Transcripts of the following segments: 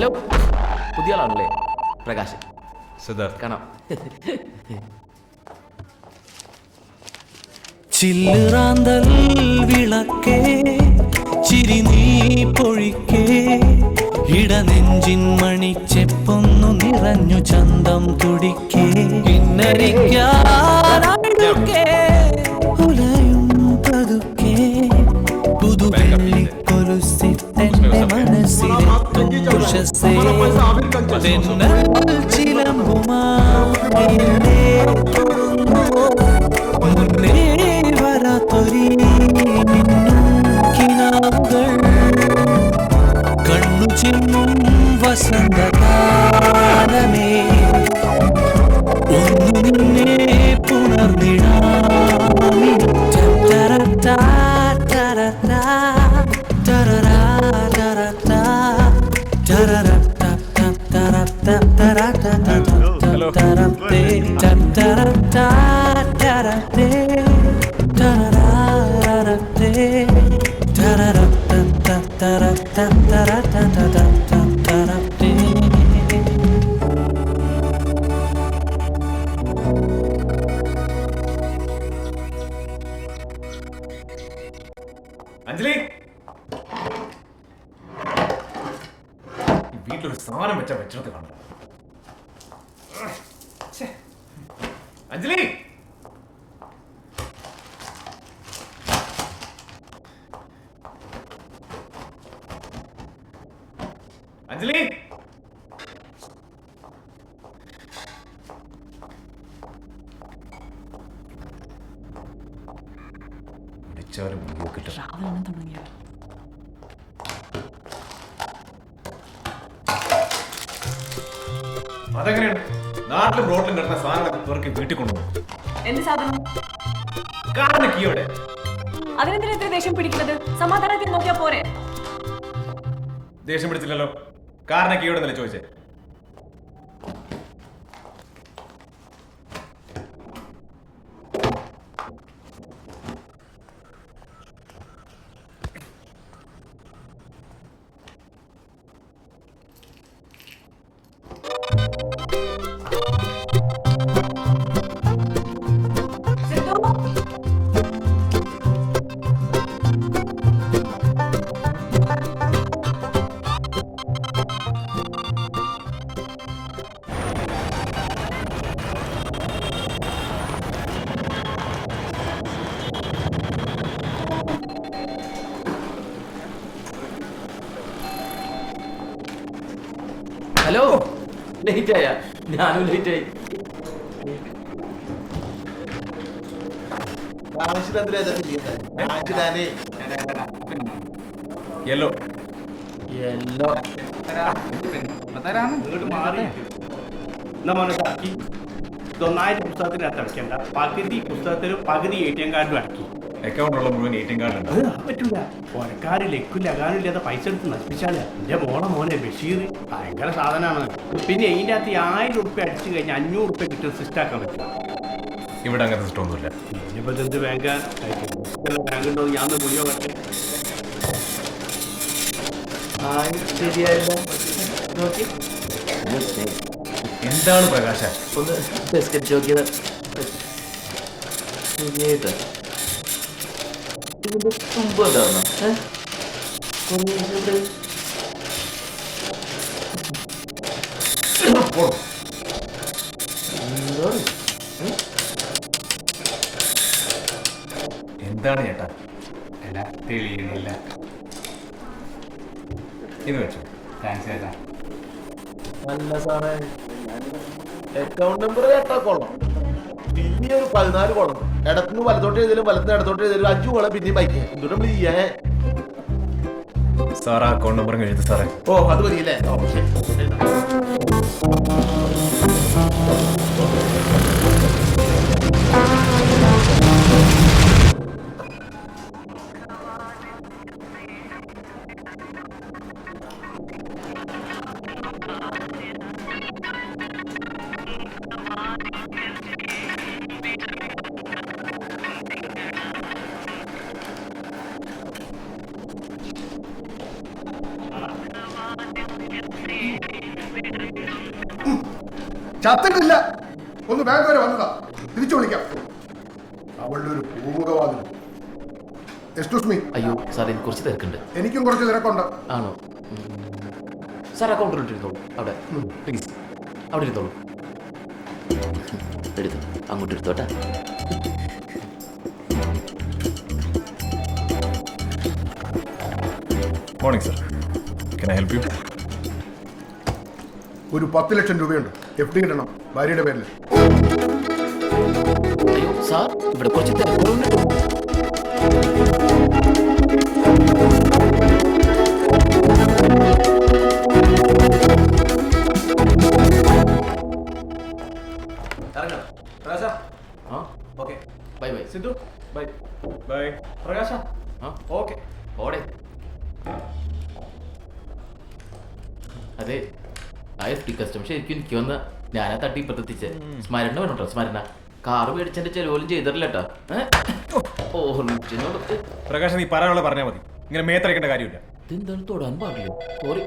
Hello, പുതിയ ആളാണല്ലേ? പ്രകാശ്. സിദ്ധാർത്ഥ്. കാണാം. ചില്ലുറാന്തൽ വിളക്കേ ചിരി നീ പൊഴിക്കേ ഇടനെഞ്ചിൻ മണിച്ചെപ്പൊന്നു നിറഞ്ഞു ചന്തം തുടിക്കേ ഇന്നരിക്കാനടുക്കേ ഉലയും പതുക്കേ പുതുവെള്ളിക്കൊലുസിട്ടെന്റെ മനസ്സിലെത്തും ഉഷസ്സേ തെന്നൽ ചിലമ്പുമായിന്നേ തൊടുന്നുവോ മുന്നേ വരാത്തൊരീ മിന്നും കിനാവുകൾ കണ്ണു ചിമ്മും വസന്തകാലമേ ഒന്നു നിന്നെ പുണർന്നിടാമി ടരടാ ടരടാ ടരടാ ടരടാ ടരടാ ടരടാ ടരടാ ടരടേ ടരടാ ടരടേ ടരടേ ടരടാ ടരടാ ടരടാ ടരടേ. അഞ്ജലി, വീട്ടിലൊരു സാധനം വെച്ചാൽ വെച്ചിടത്ത് കാണും. അഞ്ജലി, അഞ്ജലി, വിളിച്ചാലും കിട്ടും. അതെങ്ങനെയാണ് നാട്ടിലും റോഡിലും കിടന്ന സാധനങ്ങളൊക്കെ തുറക്കി വീട്ടിൽ കൊണ്ടുപോകും? എന്ത് സാധനം? കാറിന് കീയോടെ. അതിനെന്തിനാ ഇത്ര ദേഷ്യം പിടിക്കുന്നത്? സമാധാനത്തിൽ നോക്കിയാ പോരെ? ദേഷ്യം പിടിച്ചില്ലല്ലോ. കാറിന് കീയോടെ എന്നല്ലേ ചോദിച്ചേ? ഹലോ, ലേറ്റ് ആയ? ഞാനും ലേറ്റ് ആയി. യെല്ലോ യെല്ലോ ഇതൊന്നായിട്ട് പുസ്തകത്തിനകത്ത് അടയ്ക്കണ്ട. പകുതി പുസ്തകത്തിലും പകുതി ATM കാർഡിലും അടക്കി. അക്കൗണ്ടുള്ള മുഴുവൻ ATM കാർഡുണ്ട്. അത് പറ്റൂല. പുറക്കാര് ലക്കില്ല അകാനില്ലാതെ പൈസ എടുത്ത് നശിപ്പിച്ചാല്. എന്റെ മോനെ ബഷീർ ഭയങ്കര സാധനമാണ്. പിന്നെ ഇതിൻ്റെ അകത്ത് 1000 ഉറുപ്പ്യ അടിച്ചു കഴിഞ്ഞാൽ 500 ഉറുപ്പ്യ കിട്ടുന്ന സിസ്റ്റം ആക്കാൻ പറ്റും. ഇവിടെ അങ്ങനത്തെ സിസ്റ്റം ഒന്നുമില്ല. ഇനിയിപ്പോ എന്ത് ബാങ്ക് ഉണ്ടോ ഞാൻ മുടിയോ കട്ടെ. ശരിയായില്ല. നോക്കി എന്താണ് പ്രകാശ? ഒന്ന് ബിസ്ക്കറ്റ് നോക്കിയത് ശരിയായിട്ട് ഇതിന്റെ തുമ്പ് ഉണ്ടാവുന്ന എന്താണ് ചേട്ടാ? തെളിയുന്നില്ല. ഇത് വെച്ചു. താങ്ക്സ് ചേട്ടാ. നല്ല സാറേ. അക്കൗണ്ട് നമ്പർ കേട്ടാ കൊള്ളാം. പിന്നെ ഒരു 14 കൊള്ളം. ഇടത്തുനിന്ന് വലത്തോട്ട് എഴുതിയാലും വലത്തുനിന്ന് ഇടത്തോട്ട് എഴുതിയാലും 5 കൊള്ളം പിന്നെയും ബൈക്ക്. എന്തുകൊണ്ട് നമ്മൾ ചെയ്യാ? സാറാ അക്കൗണ്ട് നമ്പർ എഴുതി സാറേ. ഓ അത് മതിയല്ലേ? ഓ ശരി. ചത്തിട്ടില്ല. ഒന്ന് ബാങ്ക് വരെ വന്നതാ, തിരിച്ചു വിളിക്കാം. അവളുടെ ഒരു പൂമുഖവാദിന്. Excuse me. അയ്യോ സാർ എനിക്ക് കുറച്ച് തിരക്കുണ്ട്. എനിക്കും കുറച്ച് തിരക്കുണ്ട്. ആണോ? സാർ അക്കൗണ്ടിലിട്ടിരുന്നോളൂ അവിടെ പ്ലീസ്. അവിടെ ഇരുന്നോളൂ. എടുത്തു, അങ്ങോട്ട് എടുത്തോട്ടെ. Morning sir, can I help you? ഒരു 10 ലക്ഷം രൂപയുണ്ട്, FD ഇടണം ഭാര്യയുടെ പേരിൽ. അയ്യോ സാർ ഇവിടെ കുറച്ച് തിരക്കുണ്ട്. Bye bye Sidhu, bye bye. പ്രകാശ, ഓക്കെ. ഓടെ. അതെ, ആ FD കസ്റ്റമർ ശരിക്കും എനിക്ക് വന്ന ഞാനാ തട്ടി ഇപ്പത്തെത്തിച്ചേ. സ്മരണ വേണോട്ടോ, സ്മരണ. കാറ് മേടിച്ചെന്റെ ചെലവോലും ചെയ്തിട്ടില്ല കേട്ടോ. പ്രകാശ്, നീ പറയാനുള്ള പറഞ്ഞാൽ മതി, ഇങ്ങനെ മേത്തരക്കേണ്ട കാര്യമില്ല. ഇതെന്താണ് തൊടാൻ പാടില്ല? Sorry.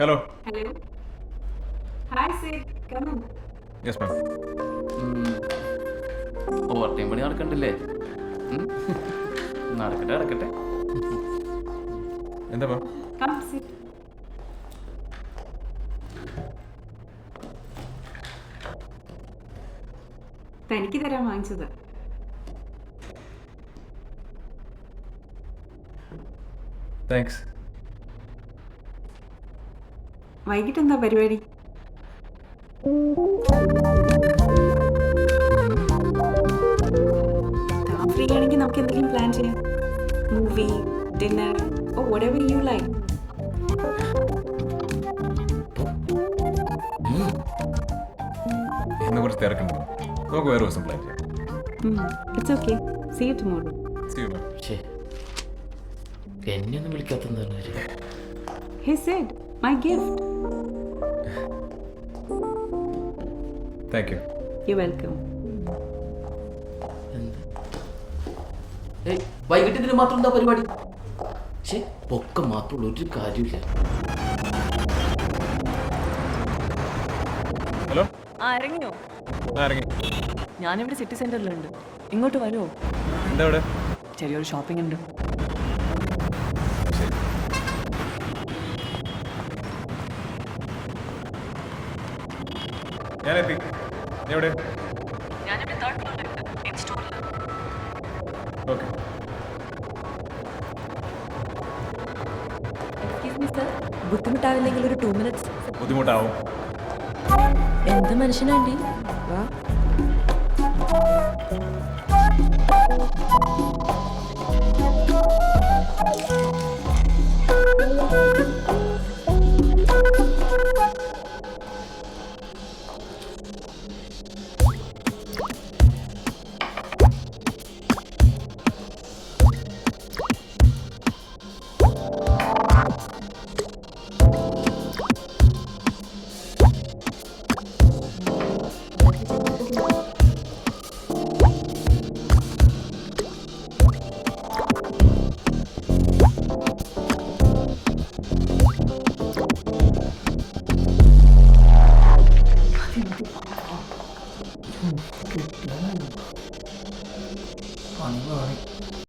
Hello. Hello. Hi sir, come in. Yes ma'am. Over time പണി നടക്കണ്ടില്ലേ? നടക്കട്ടെ നടക്കട്ടെ. എന്താ മാം? Come sit. തനിക്ക് തരാൻ വാങ്ങിച്ചത്. താങ്ക്സ്. വൈകിട്ട് എന്താ പരിപാടി? ഫ്രീ ആണെങ്കിൽ നമുക്ക് എന്തെങ്കിലും പ്ലാൻ ചെയ്യാം. Movie, dinner, oh whatever you like. ഇന്ന് കുറച്ച് തിരക്കുണ്ടോ? നമുക്ക് വേറെ ദിവസം പ്ലാൻ ചെയ്യാം. It's okay. See you tomorrow. See you, ma'am. എന്നെയൊന്നും വിളിക്കാത്തെന്താണ്? He said, my gift. Thank you. You're welcome. വൈകിട്ട് ഇതിന് മാത്രം എന്താ പരിപാടി? പൊക്ക മാത്രമുള്ള ഒരു കാര്യമില്ല. ഹലോ. ഇറങ്ങിയോ? ഇറങ്ങി. ഞാനിവിടെ സിറ്റി സെന്ററിലുണ്ട്. ഇങ്ങോട്ട് വരുമോ? എന്താ ഇവിടെ? ചെറിയൊരു ഷോപ്പിംഗ് ഉണ്ട്. ഞാനെത്തി. എവിടെ? ഓക്കെ. ബുദ്ധിമുട്ടാവില്ലെങ്കിൽ ഒരു 2 minutes. ബുദ്ധിമുട്ടാവും. എന്ത് മനുഷ്യനാണ്ടി? വാ.